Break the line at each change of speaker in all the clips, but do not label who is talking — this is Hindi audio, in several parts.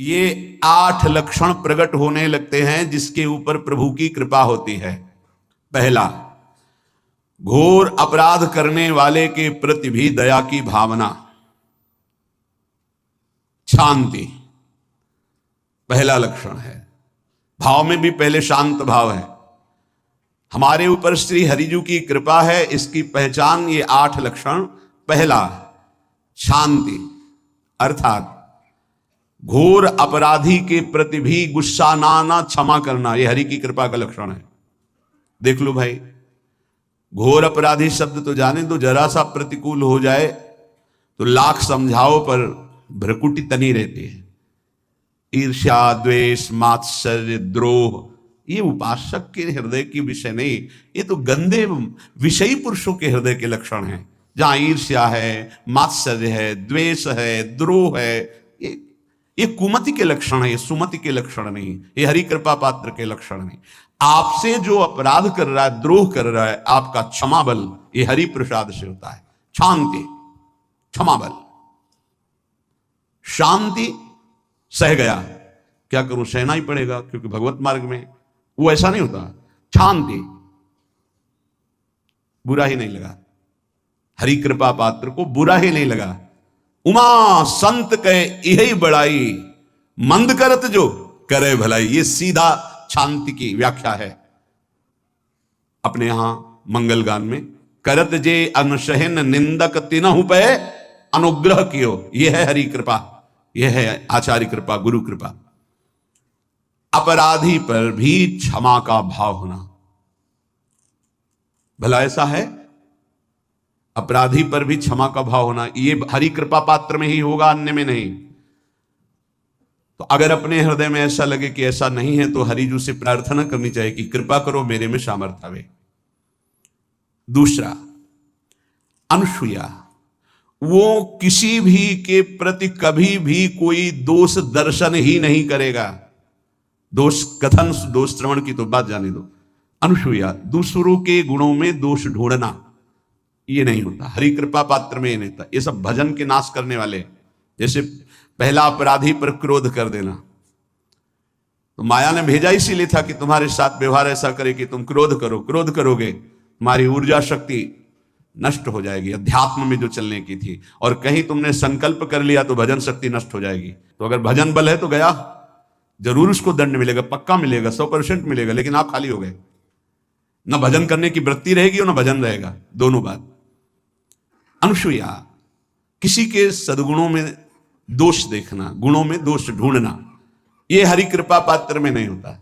ये 8 लक्षण प्रकट होने लगते हैं जिसके ऊपर प्रभु की कृपा होती है। पहला, घोर अपराध करने वाले के प्रति भी दया की भावना, शांति पहला लक्षण है। भाव में भी पहले शांत भाव है। हमारे ऊपर श्री हरिजू की कृपा है, इसकी पहचान ये 8 लक्षण। पहला, शांति, अर्थात घोर अपराधी के प्रति भी गुस्सा ना आना, क्षमा करना, यह हरि की कृपा का लक्षण है। देख लो भाई, घोर अपराधी शब्द तो जाने दो, जरा सा प्रतिकूल हो जाए तो लाख समझाओ पर भ्रकुटी तनी रहती है। ईर्ष्या, द्वेष, मात्सर्य, द्रोह, ये उपासक के हृदय की विषय नहीं, ये तो गंदे विषयी पुरुषों के हृदय के लक्षण हैं। जहां ईर्ष्या है, मात्सर्य है, द्वेष है, द्रोह है, ये कुमति के लक्षण है, ये सुमति के लक्षण नहीं, ये हरि कृपा पात्र के लक्षण नहीं। आपसे जो अपराध कर रहा है, द्रोह कर रहा है, आपका क्षमा बल ये हरि प्रसाद से होता है। शांति, क्षमा बल, शांति, सह गया, क्या करूं, सहना ही पड़ेगा क्योंकि भगवत मार्ग में वो ऐसा नहीं होता। शांति, बुरा ही नहीं लगा, हरि कृपा पात्र को बुरा ही नहीं लगा। उमा संत कहे यही बड़ाई, मंद करत जो करे भलाई, ये सीधा शांति की व्याख्या है। अपने यहां मंगल गान में करत जे अनसहिन निंदक तिनहु पे अनुग्रह कियो, यह है हरि कृपा, यह है आचार्य कृपा, गुरु कृपा। अपराधी पर भी क्षमा का भाव होना, भला ऐसा है? अपराधी पर भी क्षमा का भाव होना, ये हरि कृपा पात्र में ही होगा, अन्य में नहीं। तो अगर अपने हृदय में ऐसा लगे कि ऐसा नहीं है तो हरिजू से प्रार्थना करनी चाहिए कि कृपा करो, मेरे में सामर्थ्य आवे। दूसरा, अनुसूया, वो किसी भी के प्रति कभी भी कोई दोष दर्शन ही नहीं करेगा। दोष कथन, दोष श्रवण की तो बात जाने दो। अनुसूया, दूसरों के गुणों में दोष ढूंढना, ये नहीं होता हरि कृपा पात्र में, ये नहीं होता। ये सब भजन के नाश करने वाले। जैसे पहला अपराधी पर क्रोध कर देना, तो माया ने भेजा इसीलिए था कि तुम्हारे साथ व्यवहार ऐसा करे कि तुम क्रोध करो, क्रोध करोगे तुम्हारी ऊर्जा शक्ति नष्ट हो जाएगी, अध्यात्म में जो चलने की थी। और कहीं तुमने संकल्प कर लिया तो भजन शक्ति नष्ट हो जाएगी। तो अगर भजन बल है तो गया, जरूर उसको दंड मिलेगा, पक्का मिलेगा, 100% मिलेगा, लेकिन आप खाली हो गए। न भजन करने की वृत्ति रहेगी और न भजन रहेगा, दोनों बात। अनुसूया, किसी के सद्गुणों में दोष देखना, गुणों में दोष ढूंढना, यह हरि कृपा पात्र में नहीं होता।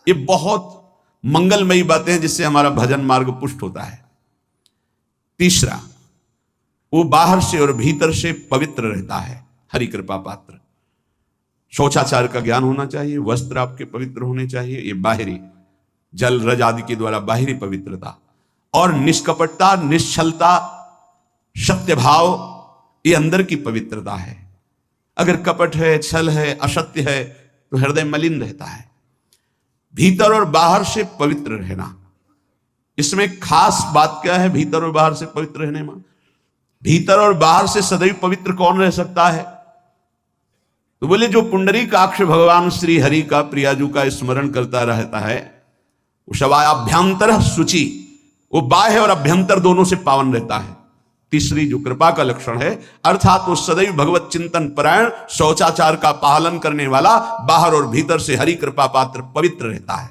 ये बहुत मंगलमयी बातें हैं जिससे हमारा भजन मार्ग पुष्ट होता है। तीसरा, वो बाहर से और भीतर से पवित्र रहता है, हरि कृपा पात्र। शौचाचार का ज्ञान होना चाहिए, वस्त्र आपके पवित्र होने चाहिए, ये बाहरी जल रज आदि के द्वारा बाहरी पवित्रता। और निष्कपटता, निश्चलता, सत्य भाव, ये अंदर की पवित्रता है। अगर कपट है, छल है, असत्य है तो हृदय मलिन रहता है। भीतर और बाहर से पवित्र रहना, इसमें खास बात क्या है? भीतर और बाहर से पवित्र रहने में, भीतर और बाहर से सदैव पवित्र कौन रह सकता है? तो बोले जो पुंडरीकाक्ष भगवान श्री हरि का, प्रियाजू का स्मरण करता रहता है, वो शवाभ्यंतर शुचि, वो बाह्य और अभ्यंतर दोनों से पावन रहता है। तीसरी जो कृपा का लक्षण है, अर्थात वो सदैव भगवत चिंतन परायण, शौचाचार का पालन करने वाला, बाहर और भीतर से हरि कृपा पात्र पवित्र रहता है।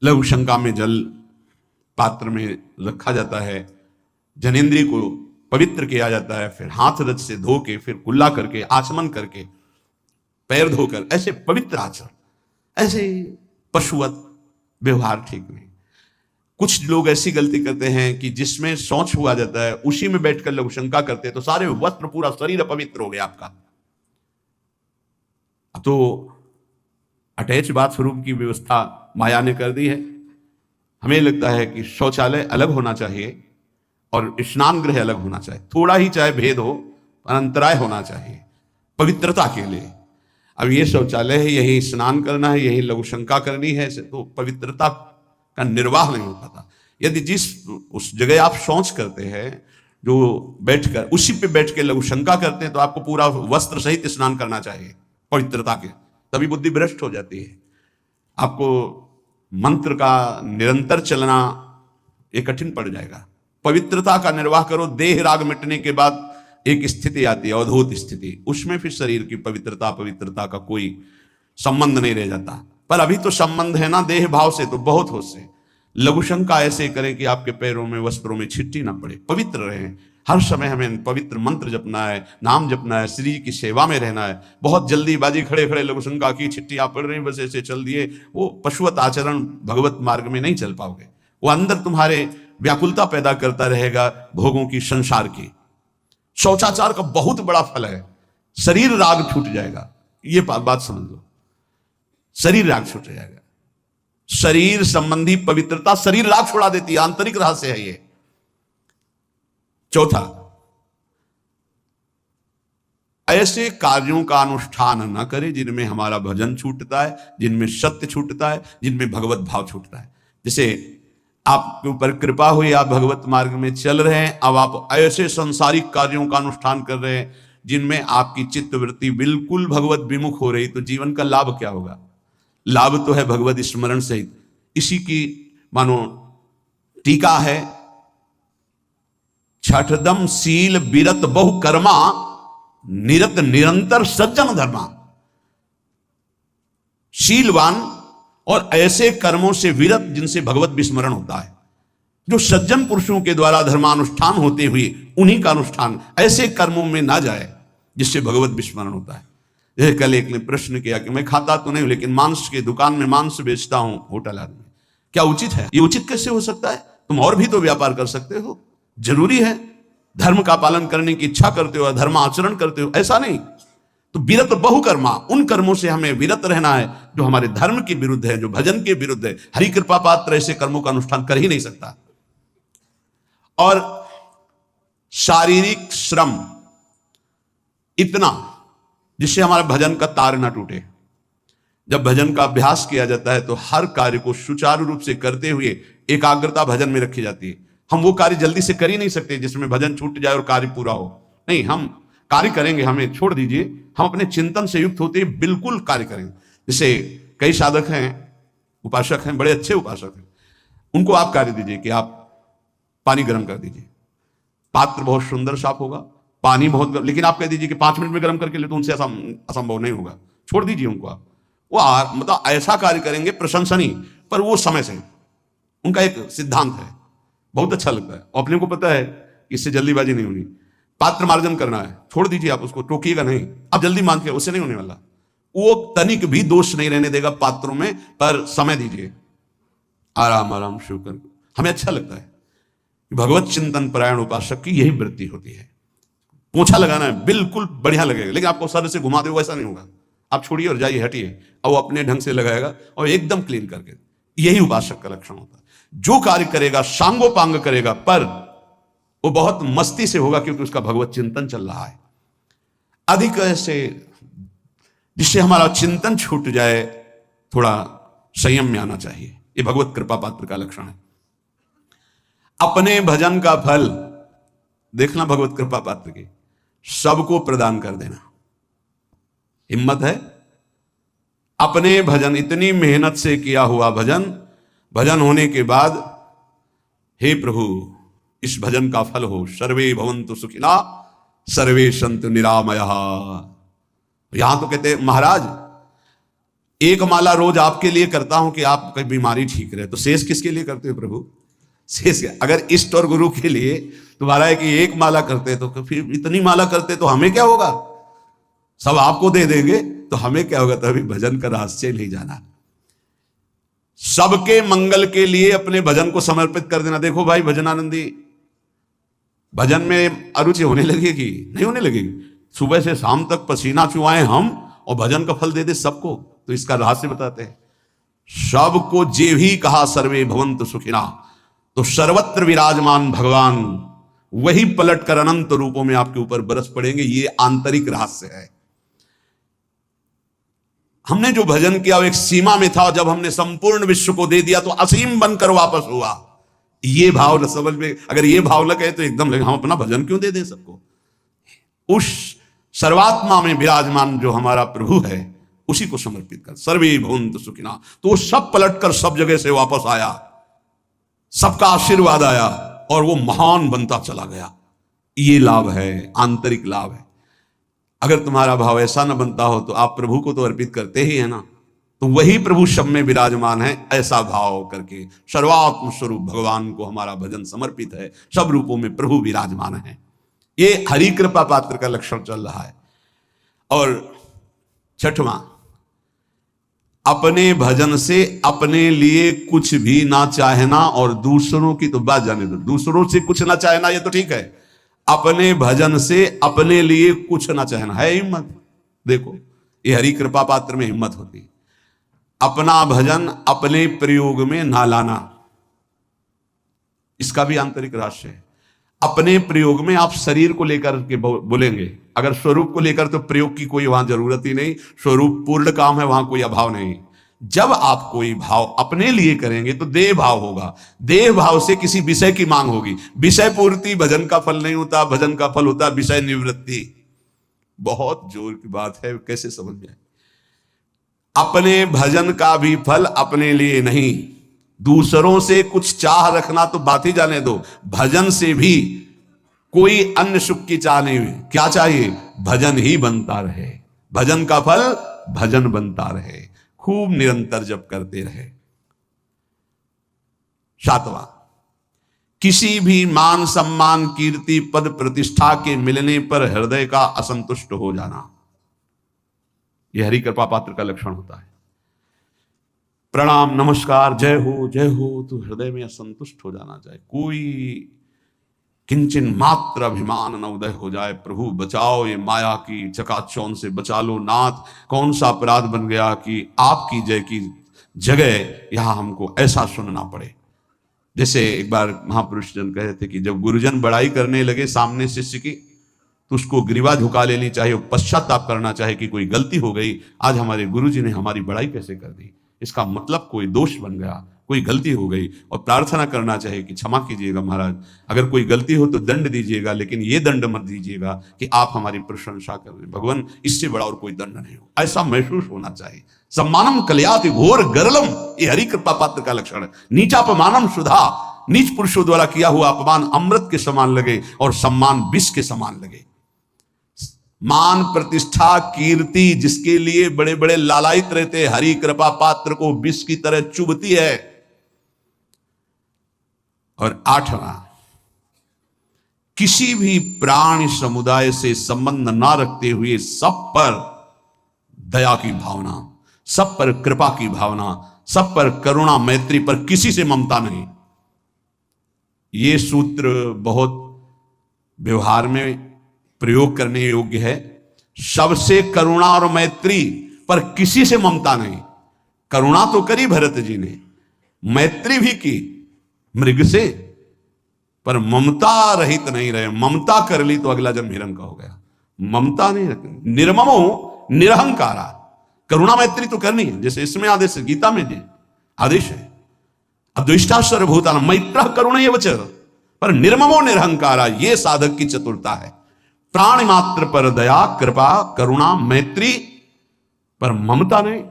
लघु शंका में जल पात्र में रखा जाता है, जनेंद्रिय को पवित्र किया जाता है, फिर हाथ रज से धो के, फिर कुल्ला करके, आचमन करके, पैर धोकर, ऐसे पवित्र आचरण। ऐसे पशुवत व्यवहार ठीक नहीं। कुछ लोग ऐसी गलती करते हैं कि जिसमें शौच हुआ जाता है उसी में बैठकर लघु शंका करते हैं, तो सारे वस्त्र, पूरा शरीर अपवित्र हो गया आपका। तो अटैच बाथरूम की व्यवस्था माया ने कर दी है। हमें लगता है कि शौचालय अलग होना चाहिए और स्नान गृह अलग होना चाहिए। थोड़ा ही चाहे भेद हो, पर अंतराय होना चाहिए पवित्रता के लिए। अब ये शौचालय है, यही स्नान करना है, यही लघु शंका करनी है, तो पवित्रता का निर्वाह नहीं हो पाता। यदि जिस उस जगह आप शौच करते हैं जो बैठकर उसी पे बैठ के लघु शंका करते हैं, तो आपको पूरा वस्त्र सहित स्नान करना चाहिए पवित्रता के, तभी बुद्धि भ्रष्ट हो जाती है। आपको मंत्र का निरंतर चलना ये कठिन पड़ जाएगा। पवित्रता का निर्वाह करो। देह राग मिटने के बाद एक स्थिति आती है, अवधूत स्थिति, उसमें फिर शरीर की पवित्रता का कोई संबंध नहीं रह जाता। पर अभी तो संबंध है ना देह भाव से, तो बहुत होश से लघु शंका ऐसे करें कि आपके पैरों में वस्त्रों में छिट्टी ना पड़े, पवित्र रहें। हर समय हमें पवित्र मंत्र जपना है, नाम जपना है, श्री की सेवा में रहना है। बहुत जल्दीबाजी खड़े खड़े लघु शंका की, छिट्टी आप पड़ रही, बस ऐसे चल दिए, वो पशुवत आचरण भगवत मार्ग में नहीं चल पाओगे। वो अंदर तुम्हारे व्याकुलता पैदा करता रहेगा, भोगों की, संसार की। शौचाचार का बहुत बड़ा फल है, शरीर राग छूट जाएगा। ये बात समझ लो, शरीर राग छूट जाएगा। शरीर संबंधी पवित्रता शरीर राग छुड़ा देती है, आंतरिक रहस्य है ये। चौथा, ऐसे कार्यों का अनुष्ठान न करें जिनमें हमारा भजन छूटता है, जिनमें सत्य छूटता है, जिनमें भगवत भाव छूटता है। जैसे आपके ऊपर कृपा हुई, आप भगवत मार्ग में चल रहे हैं, अब आप ऐसे सांसारिक कार्यों का अनुष्ठान कर रहे हैं जिनमें आपकी चित्तवृत्ति बिल्कुल भगवत विमुख हो रही, तो जीवन का लाभ क्या होगा? लाभ तो है भगवत स्मरण सहित। इसी की मानो टीका है, छठदम शील विरत बहु कर्मा, निरत निरंतर सज्जन धर्मा। शीलवान और ऐसे कर्मों से विरत जिनसे भगवत विस्मरण होता है, जो सज्जन पुरुषों के द्वारा धर्मानुष्ठान होते हुए उन्हीं का अनुष्ठान, ऐसे कर्मों में ना जाए जिससे भगवत विस्मरण होता है। जैसे कल एक ने प्रश्न किया कि मैं खाता तो नहीं हूं लेकिन मांस की दुकान में मांस बेचता हूं होटल आदमी, क्या उचित है? ये उचित कैसे हो सकता है? तुम और भी तो व्यापार कर सकते हो। जरूरी है धर्म का पालन करने की इच्छा करते हो, धर्म आचरण करते हो, ऐसा नहीं। तो विरत बहुकर्मा, उन कर्मों से हमें विरत रहना है जो हमारे धर्म के विरुद्ध है, जो भजन के विरुद्ध है। हरि कृपा पात्र ऐसे कर्मों का अनुष्ठान कर ही नहीं सकता। और शारीरिक श्रम इतना जिससे हमारा भजन का तार ना टूटे। जब भजन का अभ्यास किया जाता है तो हर कार्य को सुचारू रूप से करते हुए एकाग्रता भजन में रखी जाती है। हम वो कार्य जल्दी से कर ही नहीं सकते जिसमें भजन छूट जाए और कार्य पूरा हो। नहीं, हम कार्य करेंगे, हमें छोड़ दीजिए, हम अपने चिंतन से युक्त होते हैं, बिल्कुल कार्य करेंगे। जैसे कई साधक हैं, उपासक हैं, बड़े अच्छे उपासक हैं, उनको आप कार्य दीजिए कि आप पानी गर्म कर दीजिए। पात्र बहुत सुंदर साफ होगा, पानी बहुत गर्म, लेकिन आप कह दीजिए कि 5 मिनट में गर्म करके ले, तो उनसे असंभव नहीं होगा। छोड़ दीजिए उनको आप। वो मतलब ऐसा कार्य करेंगे प्रशंसनीय, पर वो समय से, उनका एक सिद्धांत है, बहुत अच्छा लगता है। अपने को पता है इससे जल्दीबाजी नहीं होनी। पात्र मार्जन करना है, छोड़ दीजिए आप उसको, टोकिएगा नहीं। आप जल्दी मान के, उससे नहीं होने वाला। वो तनिक भी दोष नहीं रहने देगा पात्रों में, पर समय दीजिए, आराम आराम शुरू कर। हमें अच्छा लगता है। भगवत चिंतन परायण उपासक की यही वृत्ति होती है। पोछा लगाना है, बिल्कुल बढ़िया लगेगा, लेकिन आपको सर से घुमा दे वैसा नहीं होगा। आप छोड़िए और जाइए, हटिए, और वो अपने ढंग से लगाएगा और एकदम क्लीन करके। यही उपासक का लक्षण होता है। जो कार्य करेगा सांगोपांग करेगा, पर वो बहुत मस्ती से होगा क्योंकि उसका भगवत चिंतन चल रहा है। अधिक ऐसे जिससे हमारा चिंतन छूट जाए, थोड़ा संयम में आना चाहिए। ये भगवत कृपा पात्र का लक्षण है। अपने भजन का फल देखना भगवत कृपा पात्र की, सबको प्रदान कर देना। हिम्मत है? अपने भजन, इतनी मेहनत से किया हुआ भजन, भजन होने के बाद, हे प्रभु इस भजन का फल हो, सर्वे भवन्तु सुखिना सर्वे सन्तु निरामयः। यहां तो कहते महाराज, एक माला रोज आपके लिए करता हूं कि आपकी बीमारी ठीक रहे, तो शेष किसके लिए करते हो प्रभु? शेष अगर इष्ट और गुरु के लिए तुम्हारा है कि एक माला करते तो फिर इतनी माला करते तो हमें क्या होगा? सब आपको दे देंगे तो हमें क्या होगा? तभी भजन का रहस्य नहीं जाना। सबके मंगल के लिए अपने भजन को समर्पित कर देना। देखो भाई भजनानंदी, भजन में अरुचि होने लगेगी? नहीं होने लगेगी। सुबह से शाम तक पसीना चुआए हम और भजन का फल दे दे सबको, तो इसका रहस्य बताते हैं। सबको जे भी कहा सर्वे भवन्तु सुखिना, तो सर्वत्र विराजमान भगवान वही पलट कर अनंत रूपों में आपके ऊपर बरस पड़ेंगे। ये आंतरिक रहस्य है। हमने जो भजन किया वो एक सीमा में था, जब हमने संपूर्ण विश्व को दे दिया तो असीम बनकर वापस हुआ। ये भाव न समझ में, अगर ये भाव लगे तो एकदम लगे हम अपना भजन क्यों दे दें सबको। उस सर्वात्मा में विराजमान जो हमारा प्रभु है उसी को समर्पित कर। सर्वे भवन्तु सुखिनः, तो वो सब पलटकर सब जगह से वापस आया, सबका आशीर्वाद आया और वो महान बनता चला गया। ये लाभ है, आंतरिक लाभ है। अगर तुम्हारा भाव ऐसा न बनता हो तो आप प्रभु को तो अर्पित करते ही है ना, तो वही प्रभु सब में विराजमान है। ऐसा भाव करके सर्वात्म स्वरूप भगवान को हमारा भजन समर्पित है, सब रूपों में प्रभु विराजमान है। ये हरि कृपा पात्र का लक्षण चल रहा है। और छठवां, अपने भजन से अपने लिए कुछ भी ना चाहना और दूसरों की तो बात जाने दो, दूसरों से कुछ ना चाहना ये तो ठीक है, अपने भजन से अपने लिए कुछ ना चाहना है हिम्मत। देखो ये हरि कृपा पात्र में हिम्मत होती है। अपना भजन अपने प्रयोग में ना लाना, इसका भी आंतरिक रहस्य है। अपने प्रयोग में आप शरीर को लेकर के बोलेंगे, अगर स्वरूप को लेकर तो प्रयोग की कोई वहां जरूरत ही नहीं, स्वरूप पूर्ण काम है, वहां कोई अभाव नहीं। जब आप कोई भाव अपने लिए करेंगे तो देह भाव होगा, देह भाव से किसी विषय की मांग होगी। विषय पूर्ति भजन का फल नहीं होता, भजन का फल होता विषय निवृत्ति। बहुत जोर की बात है, कैसे समझ में आए। अपने भजन का भी फल अपने लिए नहीं, दूसरों से कुछ चाह रखना तो बात ही जाने दो। भजन से भी कोई अन्य सुख की चाह नहीं हुई, क्या चाहिए, भजन ही बनता रहे, भजन का फल भजन बनता रहे, खूब निरंतर जप करते रहे। सातवां, किसी भी मान सम्मान कीर्ति पद प्रतिष्ठा के मिलने पर हृदय का असंतुष्ट हो जाना, यह हरि कृपा पात्र का लक्षण होता है। प्रणाम नमस्कार जय हो तो हृदय में असंतुष्ट हो जाना चाहिए। कोई किंचन मात्र अभिमान न उदय हो जाए। प्रभु बचाओ, ये माया की चकाचौंध से बचा लो नाथ। कौन सा अपराध बन गया कि आपकी जय की जगह यहां हमको ऐसा सुनना पड़े। जैसे एक बार महापुरुष जन कहे थे कि जब गुरुजन बड़ाई करने लगे सामने शिष्य की, तो उसको ग्रीवा झुका लेनी चाहिए, पश्चाताप करना चाहिए कि कोई गलती हो गई, आज हमारे गुरुजी ने हमारी बड़ाई कैसे कर दी, इसका मतलब कोई दोष बन गया, कोई गलती हो गई, और प्रार्थना करना चाहिए कि क्षमा कीजिएगा महाराज, अगर कोई गलती हो तो दंड दीजिएगा, लेकिन ये दंड मत दीजिएगा कि आप हमारी प्रशंसा कर रहे हैं, भगवान इससे बड़ा और कोई दंड नहीं हो। ऐसा महसूस होना चाहिए। सम्मानम कलयाति घोर गरलम, ये हरि कृपा पात्र का लक्षण है। नीचापमानम सुधा, नीच पुरुषों द्वारा किया हुआ अपमान अमृत के समान लगे और सम्मान विष के समान लगे। मान प्रतिष्ठा कीर्ति जिसके लिए बड़े बड़े लालायित रहते, हरि कृपा पात्र को विष की तरह चुभती है। और आठवां, किसी भी प्राणी समुदाय से संबंध ना रखते हुए सब पर दया की भावना, सब पर कृपा की भावना, सब पर करुणा मैत्री पर किसी से ममता नहीं। ये सूत्र बहुत व्यवहार में प्रयोग करने योग्य है। सबसे करुणा और मैत्री पर किसी से ममता नहीं। करुणा तो करी भरत जी ने, मैत्री भी की मृग से, पर ममता रहित नहीं रहे। ममता कर ली तो अगला जन्म हिरण का हो गया। ममता नहीं रखनी, निर्ममो निरहंकारा। करुणा मैत्री तो करनी है, जैसे इसमें आदेश है, गीता में जी आदेश है, अद्वेष्टा सर्वभूतानां मैत्रः करुणैव च, पर निर्ममो निरहंकारा, ये साधक की चतुरता है। प्राणी मात्र पर दया कृपा करुणा मैत्री, पर ममता नहीं।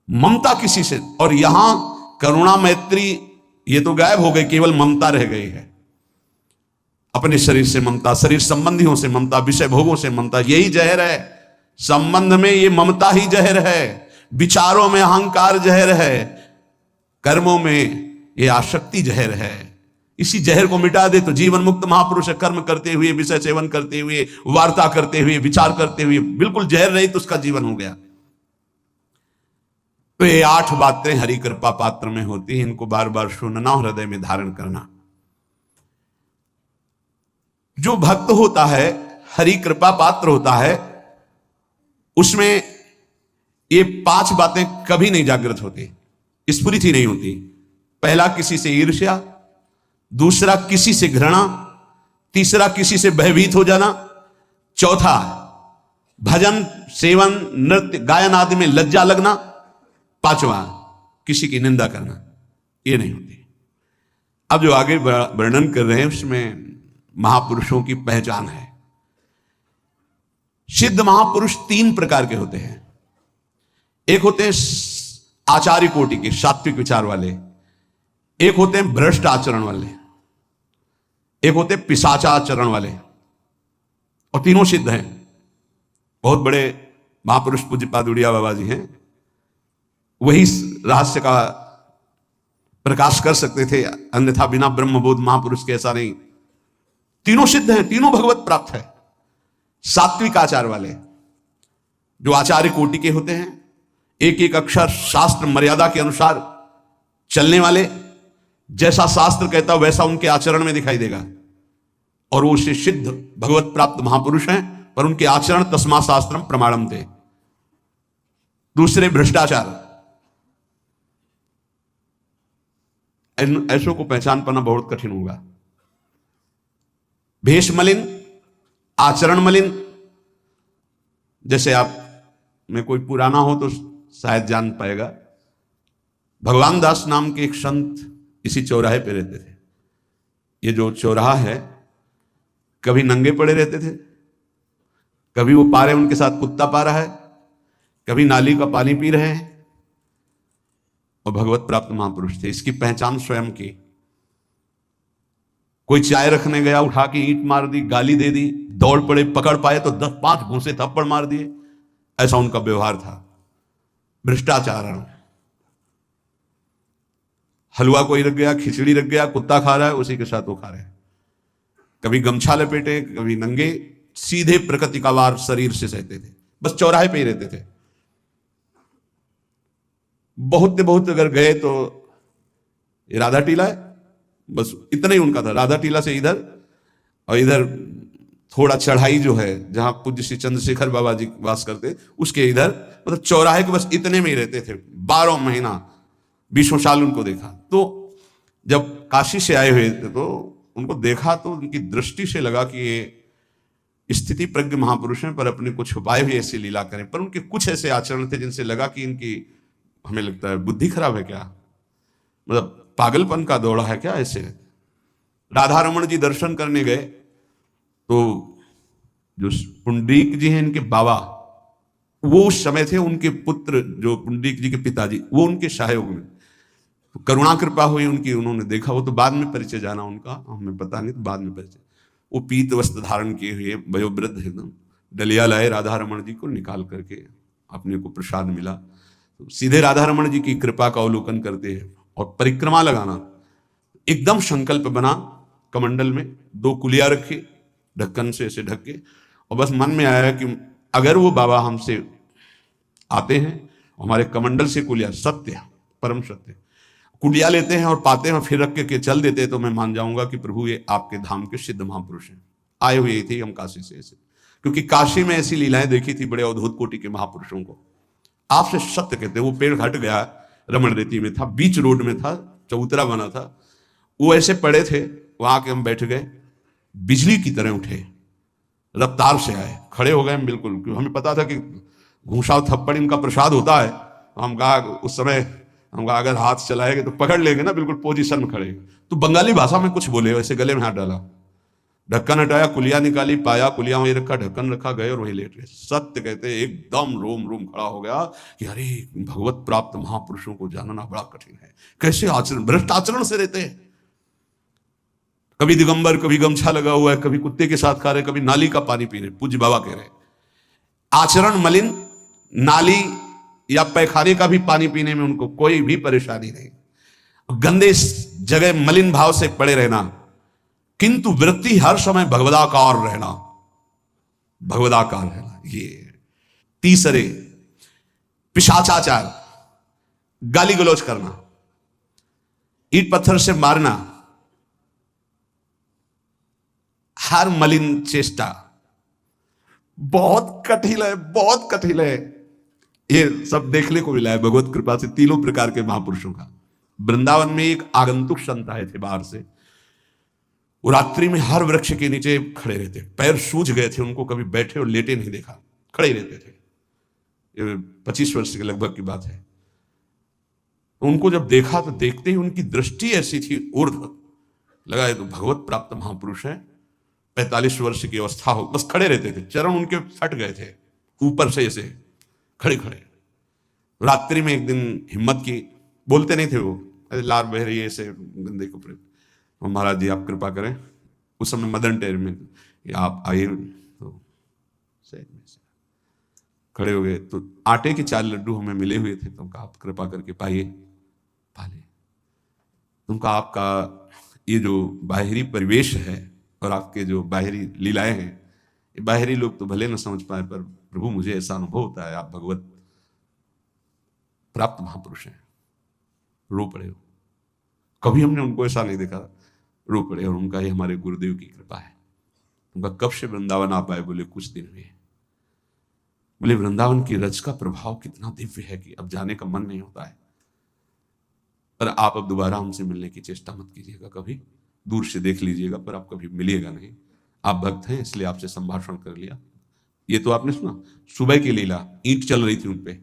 ममता किसी से, और यहां करुणा मैत्री ये तो गायब हो गई, केवल ममता रह गई है। अपने शरीर से ममता, शरीर संबंधियों से ममता, विषय भोगों से ममता, यही जहर है। संबंध में ये ममता ही जहर है, विचारों में अहंकार जहर है, कर्मों में ये आसक्ति जहर है। इसी जहर को मिटा दे तो जीवन मुक्त महापुरुष है। कर्म करते हुए, विषय सेवन करते हुए, वार्ता करते हुए, विचार करते हुए, बिल्कुल जहर रहित उसका जीवन हो गया। तो ये 8 बातें हरि कृपा पात्र में होती हैं, इनको बार बार सुनना, हृदय में धारण करना। जो भक्त होता है, हरि कृपा पात्र होता है, उसमें ये 5 बातें कभी नहीं जागृत होती, स्फुरित ही नहीं होती। पहला, किसी से ईर्ष्या। दूसरा, किसी से घृणा। तीसरा, किसी से भयभीत हो जाना। चौथा, भजन सेवन नृत्य गायन आदि में लज्जा लगना। पांचवा, किसी की निंदा करना। ये नहीं होती। अब जो आगे वर्णन कर रहे हैं उसमें महापुरुषों की पहचान है। सिद्ध महापुरुष तीन प्रकार के होते हैं। एक होते हैं आचार्य कोटि के, सात्विक विचार वाले, एक होते हैं भ्रष्ट आचरण वाले, एक होते हैं पिशाचाचरण वाले, और तीनों सिद्ध हैं। बहुत बड़े महापुरुष पूज्यपाद उड़िया बाबा जी हैं, वही रहस्य का प्रकाश कर सकते थे, अन्यथा बिना ब्रह्मबोध महापुरुष के ऐसा नहीं। तीनों सिद्ध हैं, तीनों भगवत प्राप्त है। सात्विक आचार वाले जो आचार्य कोटि के होते हैं, एक एक अक्षर शास्त्र मर्यादा के अनुसार चलने वाले, जैसा शास्त्र कहता वैसा उनके आचरण में दिखाई देगा, और वो उससे सिद्ध भगवत प्राप्त महापुरुष हैं, पर उनके आचरण तस्मा शास्त्रम प्रमाणम थे। दूसरे भ्रष्टाचार, ऐसों को पहचान पाना बहुत कठिन होगा। भेष मलिन, आचरण मलिन, जैसे आप में कोई पुराना हो तो शायद जान पाएगा, भगवान दास नाम के एक संत इसी चौराहे पे रहते थे। ये जो चौराहा है, कभी नंगे पड़े रहते थे, कभी वो पा रहे उनके साथ कुत्ता पा रहा है, कभी नाली का पानी पी रहे हैं, और भगवत प्राप्त महापुरुष थे। इसकी पहचान स्वयं की। कोई चाय रखने गया, उठा के ईंट मार दी, गाली दे दी, दौड़ पड़े, पकड़ पाए तो 10-5 घूंसे थप्पड़ मार दिए, ऐसा उनका व्यवहार था। भ्रष्टाचार, हलवा कोई रख गया, खिचड़ी रख गया, कुत्ता खा रहा है, उसी के साथ वो खा रहे हैं। कभी गमछा लपेटे, कभी नंगे, सीधे प्रकृति का वार शरीर से सहते थे, बस चौराहे पे ही रहते थे। बहुत अगर गए तो ये राधा टीला है, बस इतना ही उनका था। राधा टीला से इधर, और इधर थोड़ा चढ़ाई जो है जहां पूज्य श्री चंद्रशेखर बाबा जी वास करते, उसके इधर, मतलब चौराहे के बस इतने में ही रहते थे। 12 महीना 20 साल उनको देखा। तो जब काशी से आए हुए थे तो उनको देखा तो उनकी दृष्टि से लगा कि ये स्थिति प्रज्ञ महापुरुष हैं, पर अपने को छुपाए हुए ऐसी लीला करें। पर उनके कुछ ऐसे आचरण थे जिनसे लगा कि इनकी, हमें लगता है, बुद्धि खराब है क्या, मतलब पागलपन का दौड़ा है क्या ऐसे। राधा रमन जी दर्शन करने गए तो जो पुंडरीक जी हैं इनके बाबा, वो उस समय थे, उनके पुत्र जो पुंडरीक जी के पिताजी, वो उनके सहयोग में। तो करुणा कृपा हुई उनकी, उन्होंने देखा। वो तो बाद में परिचय जाना उनका, हमें पता नहीं, तो बाद में परिचय। वो पीत वस्त्र धारण किए हुए वयोवृद्ध एकदम डलिया लाए, राधा रमन जी को निकाल करके अपने को प्रसाद मिला। तो सीधे राधा रमन जी की कृपा का अवलोकन करते हैं और परिक्रमा लगाना। एकदम संकल्प बना, कमंडल में 2 कुलिया रखी, ढक्कन से ऐसे ढक के, और बस मन में आया कि अगर वो बाबा हमसे आते हैं, हमारे कमंडल से कुलिया, सत्य परम सत्य कुलिया लेते हैं और पाते हैं और फिर रख के चल देते हैं, तो मैं मान जाऊंगा कि प्रभु ये आपके धाम के सिद्ध महापुरुष हैं। आए हुए थे हम काशी से ऐसे, क्योंकि काशी में ऐसी लीलाएं देखी थी बड़े अवधूत कोटि के महापुरुषों को। आपसे सत्य कहते हैं। वो पेड़ हट गया, रमण रेती में था, बीच रोड में था, चबूतरा बना था, वो ऐसे पड़े थे, वहां के हम बैठ गए, बिजली की तरह उठे, रफ्तार से आए, खड़े हो गए हम बिल्कुल, क्योंकि हमें पता था कि घूसा थप्पड़ इनका प्रसाद होता है। तो हम कहा उस समय, हम कहा अगर हाथ चलाएंगे तो पकड़ लेंगे ना, बिल्कुल पोजीशन में खड़े। तो बंगाली भाषा में कुछ बोले, वैसे गले में हाथ डाला, ढक्कन हटाया, कुलिया निकाली, पाया, कुलिया वहीं रखा, ढक्कन रखा, गए और वहीं लेट गए। सत्य कहते एकदम रोम रोम खड़ा हो गया कि अरे भगवत प्राप्त महापुरुषों को जानना बड़ा कठिन है, कैसे आचरण, भ्रष्ट आचरण से रहते हैं। कभी दिगंबर, कभी गमछा लगा हुआ है, कभी कुत्ते के साथ खा रहे, कभी नाली का पानी पी रहे। पूज्य बाबा कह रहे आचरण मलिन, नाली या पैखाने का भी पानी पीने में उनको कोई भी परेशानी नहीं। गंदे जगह मलिन भाव से पड़े रहना, किंतु वृत्ति हर समय भगवदाकार रहना, भगवदाकार रहना। ये तीसरे पिशाचाचार, गाली गलौज करना, ईंट पत्थर से मारना, हर मलिन चेष्टा, बहुत कठिन है, बहुत कठिन है। ये सब देखने को मिला है भगवत कृपा से तीनों प्रकार के महापुरुषों का। वृंदावन में एक आगंतुक संत आए थे बाहर से, वो रात्रि में हर वृक्ष के नीचे खड़े रहते, पैर सूज गए थे उनको, कभी बैठे और लेटे नहीं देखा, खड़े ही रहते थे। ये 25 वर्ष के लगभग की बात है। उनको जब देखा तो देखते ही उनकी दृष्टि ऐसी थी ऊर्ध्व, लगा ये तो भगवत प्राप्त महापुरुष है, 45 वर्ष की अवस्था हो, बस खड़े रहते थे, चरण उनके फट गए थे ऊपर से ऐसे खड़े खड़े। रात्रि में एक दिन हिम्मत की, बोलते नहीं थे वो, अरे लार बह रही है ऐसे गंदे कपड़े, तो महाराज जी आप कृपा करें। उस समय मदन टेर में आप आइए, तो सही में से खड़े हो गए। तो आटे के 4 लड्डू हमें मिले हुए थे, तो आप कृपा करके पाइए, पाले। तुमका आपका ये जो बाहरी परिवेश है और आपके जो बाहरी लीलाएं हैं, ये बाहरी लोग तो भले न समझ पाए, पर प्रभु मुझे ऐसा अनुभव होता है आप भगवत प्राप्त महापुरुष हैं। रो पड़े हो, कभी हमने उनको ऐसा नहीं देखा, रो पड़े। और उनका ये हमारे गुरुदेव की कृपा है। उनका कब से वृंदावन आ पाए? बोले कुछ दिन हुए। बोले वृंदावन की रज का प्रभाव कितना दिव्य है कि अब जाने का मन नहीं होता है। पर आप अब दोबारा हमसे मिलने की चेष्टा मत कीजिएगा, कभी दूर से देख लीजिएगा, पर आप कभी मिलिएगा नहीं। आप भक्त हैं इसलिए आपसे संभाषण कर लिया। ये तो आपने सुना सुबह की लीला, ईंट चल रही थी उन पे,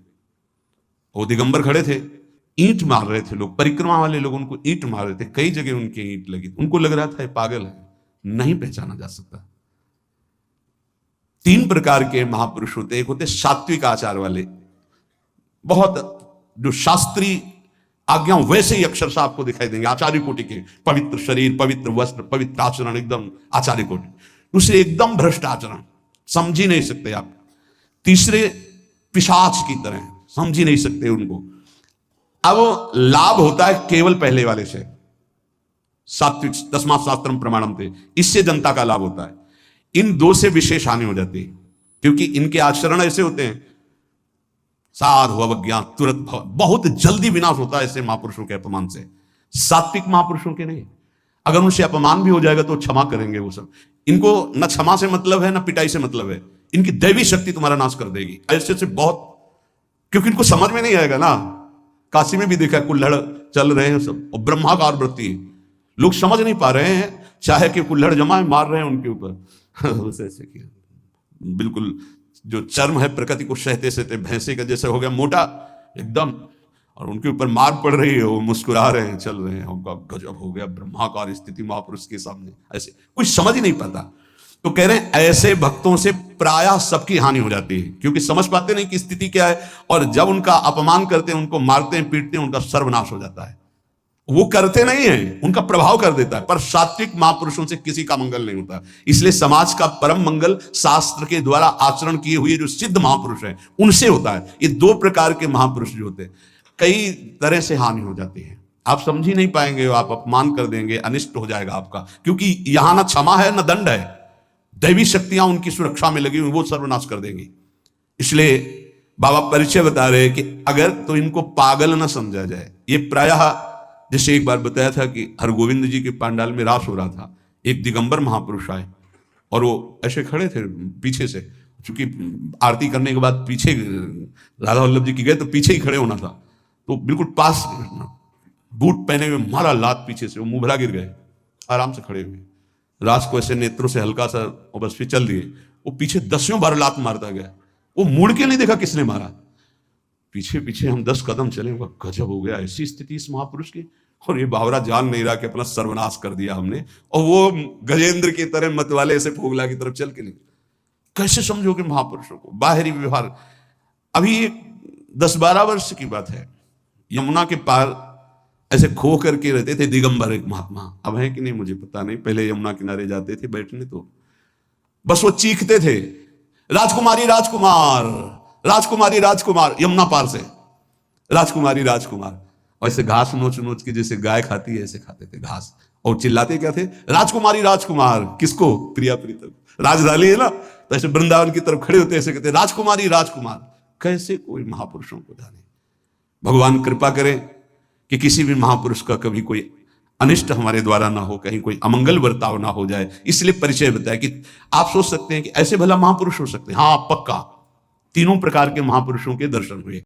वो दिगंबर खड़े थे, ईंट मार रहे थे लोग, परिक्रमा वाले लोग उनको ईंट मार रहे थे, कई जगह उनकी ईंट लगी। उनको लग रहा था ये पागल है, नहीं पहचाना जा सकता। 3 प्रकार के महापुरुष होते। एक होते सात्विक आचार वाले, बहुत जो शास्त्रीय आज्ञा वैसे ही अक्षरशः आपको दिखाई देंगे, आचार्य कोटि के, पवित्र शरीर, पवित्र वस्त्र, पवित्र आचरण, एकदम आचार्य कोटि। दूसरे एकदम भ्रष्ट आचरण, समझ ही नहीं सकते आप। तीसरे पिशाच की तरह, समझ ही नहीं सकते उनको। अब लाभ होता है केवल पहले वाले से, सात्विक, तस्मात् शास्त्रम प्रमाणम थे, इससे जनता का लाभ होता है। इन 2 से विशेष हानि हो जाती है, क्योंकि इनके आचरण ऐसे होते हैं, साधु अवज्ञा तुरंत भव, बहुत जल्दी विनाश होता है ऐसे महापुरुषों के अपमान से। सात्विक महापुरुषों के नहीं, अगर उनसे अपमान भी हो जाएगा तो क्षमा करेंगे वो सब। इनको न क्षमा से मतलब है, न पिटाई से मतलब है, इनकी दैवी शक्ति तुम्हारा नाश कर देगी। ऐसे से बहुत, क्योंकि इनको समझ में नहीं आएगा ना। काशी में भी देखा, कुल्हड़ चल रहे हैं सब, और ब्रह्माकार वृत्ति, लोग समझ नहीं पा रहे हैं, चाहे कि कुल्हड़ जमा मार रहे हैं उनके ऊपर ऐसे किया, बिल्कुल जो चर्म है प्रकृति को सहते सहते भैंसे का जैसे हो गया मोटा एकदम, और उनके ऊपर मार पड़ रही है, वो मुस्कुरा रहे हैं, चल रहे हैं। उनका गजब हो गया, ब्रह्माकार स्थिति महापुरुष के सामने, ऐसे कुछ समझ ही नहीं पाता। तो कह रहे हैं ऐसे भक्तों से प्रायः सबकी हानि हो जाती है, क्योंकि समझ पाते नहीं कि स्थिति क्या है, और जब उनका अपमान करते हैं, उनको मारते हैं, पीटते हैं, उनका सर्वनाश हो जाता है। वो करते नहीं है, उनका प्रभाव कर देता है। पर सात्विक महापुरुषों से किसी का मंगल नहीं होता। इसलिए समाज का परम मंगल शास्त्र के द्वारा आचरण किए हुए जो सिद्ध महापुरुष हैं उनसे होता है। ये 2 प्रकार के महापुरुष जो होते हैं, कई तरह से हानि हो जाती है। आप समझ ही नहीं पाएंगे, आप अपमान कर देंगे, अनिष्ट हो जाएगा आपका, क्योंकि यहां ना क्षमा है ना दंड है। दैवी शक्तियां उनकी सुरक्षा में लगी हुई, वो सर्वनाश कर देंगी। इसलिए बाबा परिचय बता रहे हैं कि अगर तो इनको पागल ना समझा जाए। ये प्रायः, जैसे एक बार बताया था कि हरगोविंद जी के पांडाल में रास हो रहा था, एक दिगंबर महापुरुष आए और वो ऐसे खड़े थे पीछे से, क्योंकि आरती करने के बाद पीछे राधा वल्लभ जी की गए तो पीछे ही खड़े होना था, तो बिल्कुल पास, बूट पहने हुए मारा लात पीछे से, वो मुंह भरा गिर गए, आराम से खड़े हुए, रास को ऐसे नेत्रों से हल्का सा और बस फिर चल दिए। वो पीछे 10वें बार लात मारता गया, वो मुड़ के नहीं देखा किसने मारा, पीछे पीछे हम 10 कदम चले। गजब हो गया, ऐसी स्थिति इस महापुरुष की। और ये बावरा जान नहीं रहा कि अपना सर्वनाश कर दिया हमने, और वो गजेंद्र की तरह मत वाले ऐसे फोगला की तरफ चल के निकले। कैसे समझोगे महापुरुषों को? बाहरी व्यवहार। अभी 10-12 वर्ष की बात है, यमुना के पार ऐसे खो करके रहते थे दिगंबर एक महात्मा, अब है कि नहीं मुझे पता नहीं, पहले यमुना किनारे जाते थे बैठने, तो बस वो चीखते थे, राजकुमारी राजकुमार, राजकुमारी राजकुमार, यमुना पार से राजकुमारी राजकुमार। और ऐसे घास नोच नोच के जैसे गाय खाती है ऐसे खाते थे घास, और चिल्लाते क्या थे, राजकुमारी राजकुमार। किसको? प्रिया प्रीतम, राजधानी है ना, तो ऐसे वृंदावन की तरफ खड़े होते ऐसे कहते राजकुमारी राजकुमार। कैसे कोई महापुरुषों को जाने। भगवान कृपा करें कि किसी भी महापुरुष का कभी कोई अनिष्ट हमारे द्वारा ना हो, कहीं कोई अमंगल बर्ताव ना हो जाए। इसलिए परिचय बताया कि आप सोच सकते हैं कि ऐसे भला महापुरुष हो सकते हैं। हाँ पक्का, 3 प्रकार के महापुरुषों के दर्शन हुए।